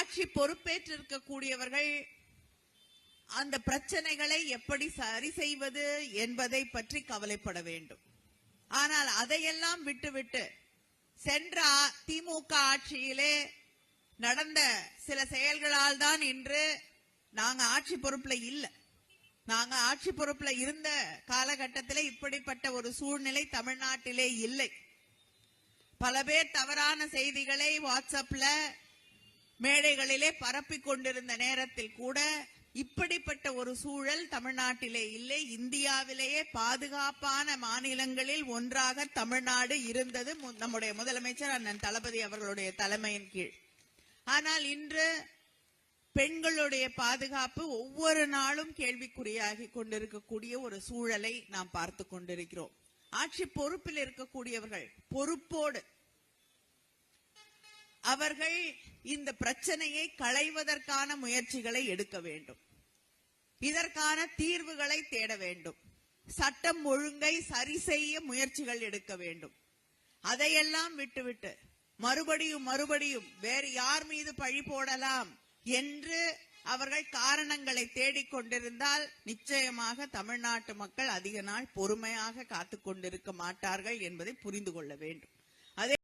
ஆட்சி பொறுப்பேற்றிருக்கக்கூடியவர்கள் அந்த பிரச்சனைகளை எப்படி சரி செய்வது என்பதை பற்றி கவலைப்பட வேண்டும். ஆனால் அதையெல்லாம் விட்டுவிட்டு சென்ற திமுக ஆட்சியிலே நடந்த சில செயல்களால் தான் இன்று நாங்க ஆட்சி பொறுப்புல இல்ல. நாங்க ஆட்சி பொறுப்புல இருந்த காலகட்டத்தில் இப்படிப்பட்ட ஒரு சூழ்நிலை தமிழ்நாட்டிலே இல்லை. பல பேர் தவறான செய்திகளை வாட்ஸ்அப்ல மேடைகளிலே பரப்பிக் கொண்டிருந்த நேரத்தில் கூட இப்படிப்பட்ட ஒரு சூழல் தமிழ்நாட்டிலே இல்லை. இந்தியாவிலேயே பாதுகாப்பான மாநிலங்களில் ஒன்றாக தமிழ்நாடு இருந்தது நம்முடைய முதலமைச்சர் அண்ணன் தளபதி அவர்களுடைய தலைமையின் கீழ். ஆனால் இன்று பெண்களுடைய பாதுகாப்பு ஒவ்வொரு நாளும் கேள்விக்குறியாகி கொண்டிருக்கக்கூடிய ஒரு சூழலை நாம் பார்த்து கொண்டிருக்கிறோம். ஆட்சி பொறுப்பில் இருக்கக்கூடியவர்கள் பொறுப்போடு அவர்கள் இந்த பிரச்சனையை களைவதற்கான முயற்சிகளை எடுக்க வேண்டும். இதற்கான தீர்வுகளை தேட வேண்டும். சட்டம் ஒழுங்கை சரி செய்ய முயற்சிகள் எடுக்க வேண்டும். அதையெல்லாம் விட்டுவிட்டு மறுபடியும் வேறு யார் மீது பழி போடலாம் என்று அவர்கள் காரணங்களை தேடிக்கொண்டிருந்தால் நிச்சயமாக தமிழ்நாட்டு மக்கள் அதிக நாள் பொறுமையாக காத்துக் கொண்டிருக்க மாட்டார்கள் என்பதை புரிந்து கொள்ள வேண்டும்.